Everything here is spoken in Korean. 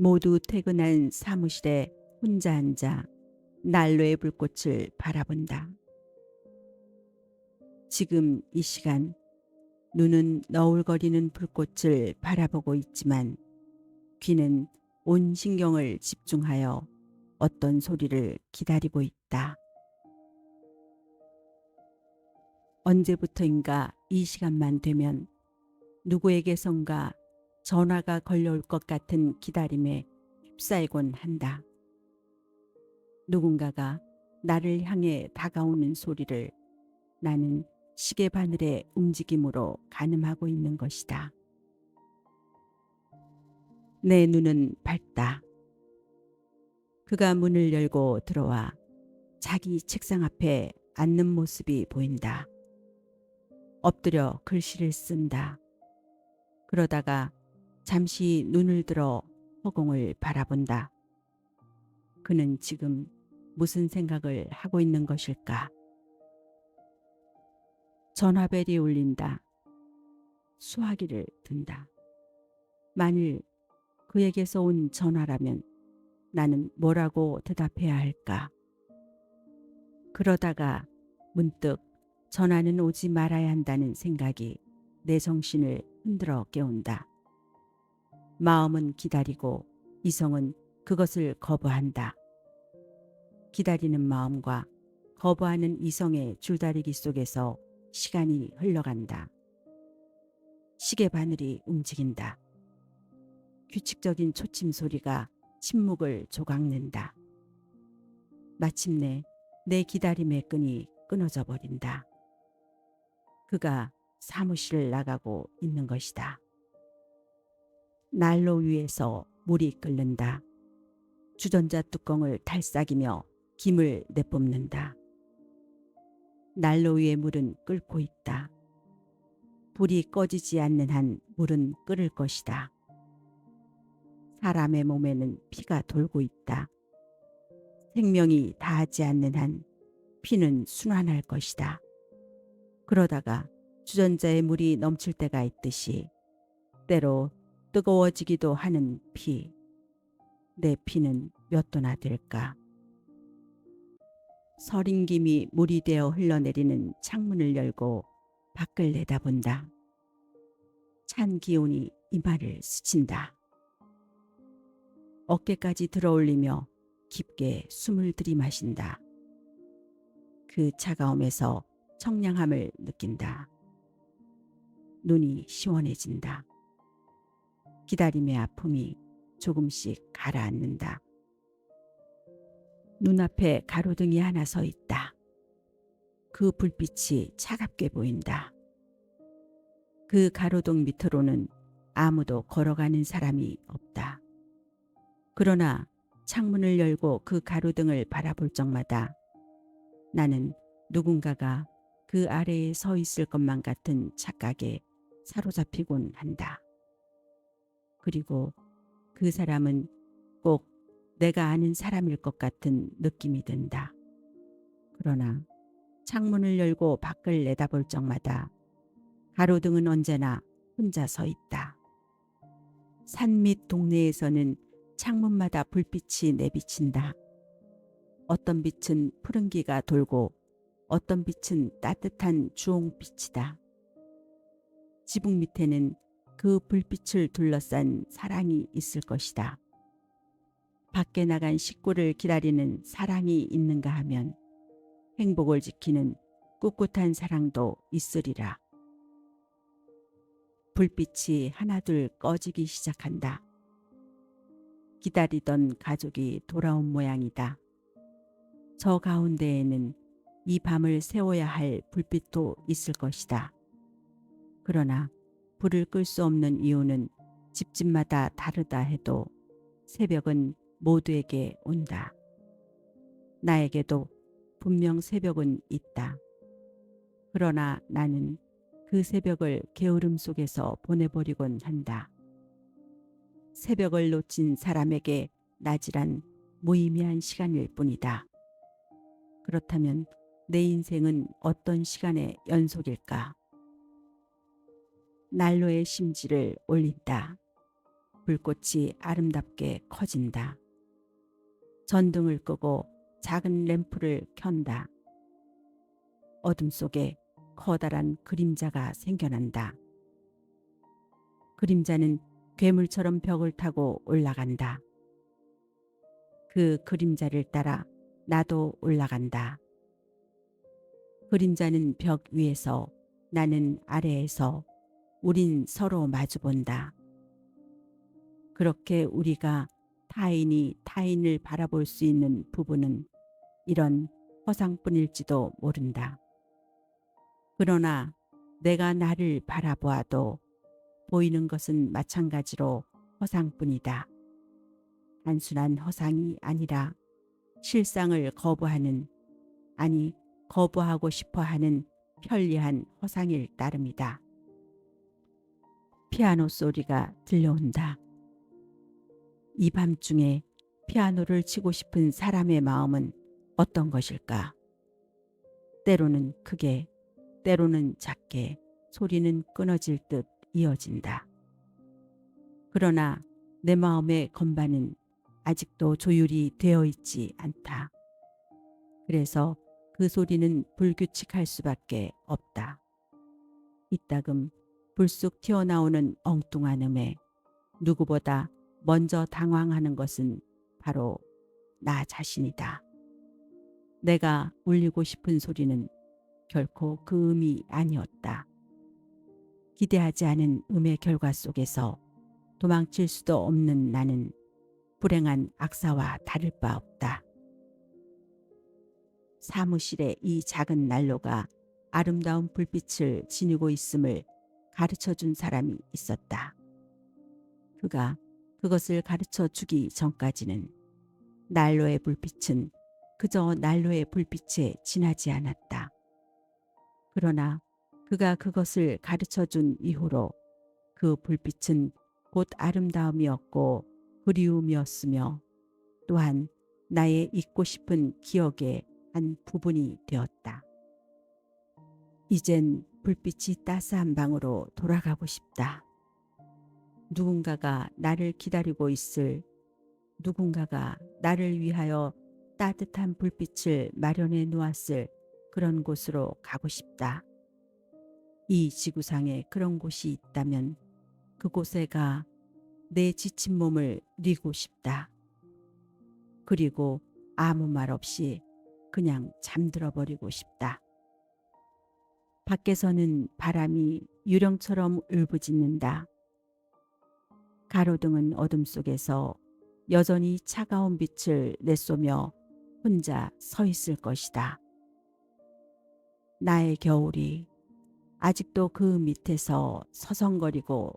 모두 퇴근한 사무실에 혼자 앉아 난로의 불꽃을 바라본다. 지금 이 시간 눈은 너울거리는 불꽃을 바라보고 있지만 귀는 온 신경을 집중하여 어떤 소리를 기다리고 있다. 언제부터인가 이 시간만 되면 누구에게선가 전화가 걸려올 것 같은 기다림에 휩싸이곤 한다. 누군가가 나를 향해 다가오는 소리를 나는 시계 바늘의 움직임으로 가늠하고 있는 것이다. 내 눈은 밝다. 그가 문을 열고 들어와 자기 책상 앞에 앉는 모습이 보인다. 엎드려 글씨를 쓴다. 그러다가 잠시 눈을 들어 허공을 바라본다. 그는 지금 무슨 생각을 하고 있는 것일까? 전화벨이 울린다. 수화기를 든다. 만일 그에게서 온 전화라면 나는 뭐라고 대답해야 할까? 그러다가 문득 전화는 오지 말아야 한다는 생각이 내 정신을 흔들어 깨운다. 마음은 기다리고 이성은 그것을 거부한다. 기다리는 마음과 거부하는 이성의 줄다리기 속에서 시간이 흘러간다. 시계 바늘이 움직인다. 규칙적인 초침 소리가 침묵을 조각낸다. 마침내 내 기다림의 끈이 끊어져 버린다. 그가 사무실을 나가고 있는 것이다. 난로 위에서 물이 끓는다. 주전자 뚜껑을 탈싹이며 김을 내뿜는다. 난로 위의 물은 끓고 있다. 불이 꺼지지 않는 한 물은 끓을 것이다. 사람의 몸에는 피가 돌고 있다. 생명이 다하지 않는 한 피는 순환할 것이다. 그러다가 주전자에 물이 넘칠 때가 있듯이 때로 뜨거워지기도 하는 피. 내 피는 몇 도나 될까? 서린 김이 물이 되어 흘러내리는 창문을 열고 밖을 내다본다. 찬 기온이 이마를 스친다. 어깨까지 들어올리며 깊게 숨을 들이마신다. 그 차가움에서 청량함을 느낀다. 눈이 시원해진다. 기다림의 아픔이 조금씩 가라앉는다. 눈앞에 가로등이 하나 서 있다. 그 불빛이 차갑게 보인다. 그 가로등 밑으로는 아무도 걸어가는 사람이 없다. 그러나 창문을 열고 그 가로등을 바라볼 적마다 나는 누군가가 그 아래에 서 있을 것만 같은 착각에 사로잡히곤 한다. 그리고 그 사람은 꼭 내가 아는 사람일 것 같은 느낌이 든다. 그러나 창문을 열고 밖을 내다볼 적마다 가로등은 언제나 혼자 서 있다. 산 밑 동네에서는 창문마다 불빛이 내비친다. 어떤 빛은 푸른기가 돌고 어떤 빛은 따뜻한 주홍빛이다. 지붕 밑에는 그 불빛을 둘러싼 사랑이 있을 것이다. 밖에 나간 식구를 기다리는 사랑이 있는가 하면 행복을 지키는 꿋꿋한 사랑도 있으리라. 불빛이 하나둘 꺼지기 시작한다. 기다리던 가족이 돌아온 모양이다. 저 가운데에는 이 밤을 세워야 할 불빛도 있을 것이다. 그러나 불을 끌 수 없는 이유는 집집마다 다르다 해도 새벽은 모두에게 온다. 나에게도 분명 새벽은 있다. 그러나 나는 그 새벽을 게으름 속에서 보내버리곤 한다. 새벽을 놓친 사람에게 낮이란 무의미한 시간일 뿐이다. 그렇다면 내 인생은 어떤 시간의 연속일까? 난로의 심지를 올린다. 불꽃이 아름답게 커진다. 전등을 끄고 작은 램프를 켠다. 어둠 속에 커다란 그림자가 생겨난다. 그림자는 괴물처럼 벽을 타고 올라간다. 그 그림자를 따라 나도 올라간다. 그림자는 벽 위에서, 나는 아래에서, 우린 서로 마주본다. 그렇게 우리가 타인이 타인을 바라볼 수 있는 부분은 이런 허상뿐일지도 모른다. 그러나 내가 나를 바라보아도 보이는 것은 마찬가지로 허상뿐이다. 단순한 허상이 아니라 실상을 거부하는, 아니 거부하고 싶어하는 편리한 허상일 따름이다. 피아노 소리가 들려온다. 이 밤중에 피아노를 치고 싶은 사람의 마음은 어떤 것일까? 때로는 크게, 때로는 작게 소리는 끊어질 듯 이어진다. 그러나 내 마음의 건반은 아직도 조율이 되어 있지 않다. 그래서 그 소리는 불규칙할 수밖에 없다. 이따금 불쑥 튀어나오는 엉뚱한 음에 누구보다 먼저 당황하는 것은 바로 나 자신이다. 내가 울리고 싶은 소리는 결코 그 음이 아니었다. 기대하지 않은 음의 결과 속에서 도망칠 수도 없는 나는 불행한 악사와 다를 바 없다. 사무실에 이 작은 난로가 아름다운 불빛을 지니고 있음을 가르쳐 준 사람이 있었다. 그가 그것을 가르쳐 주기 전까지는 난로의 불빛은 그저 난로의 불빛에 지나지 않았다. 그러나 그가 그것을 가르쳐 준 이후로 그 불빛은 곧 아름다움이었고 그리움이었으며 또한 나의 잊고 싶은 기억의 한 부분이 되었다. 이젠 불빛이 따스한 방으로 돌아가고 싶다. 누군가가 나를 기다리고 있을, 누군가가 나를 위하여 따뜻한 불빛을 마련해 놓았을 그런 곳으로 가고 싶다. 이 지구상에 그런 곳이 있다면 그곳에 가 내 지친 몸을 뉘고 싶다. 그리고 아무 말 없이 그냥 잠들어 버리고 싶다. 밖에서는 바람이 유령처럼 울부짖는다. 가로등은 어둠 속에서 여전히 차가운 빛을 내쏘며 혼자 서 있을 것이다. 나의 겨울이 아직도 그 밑에서 서성거리고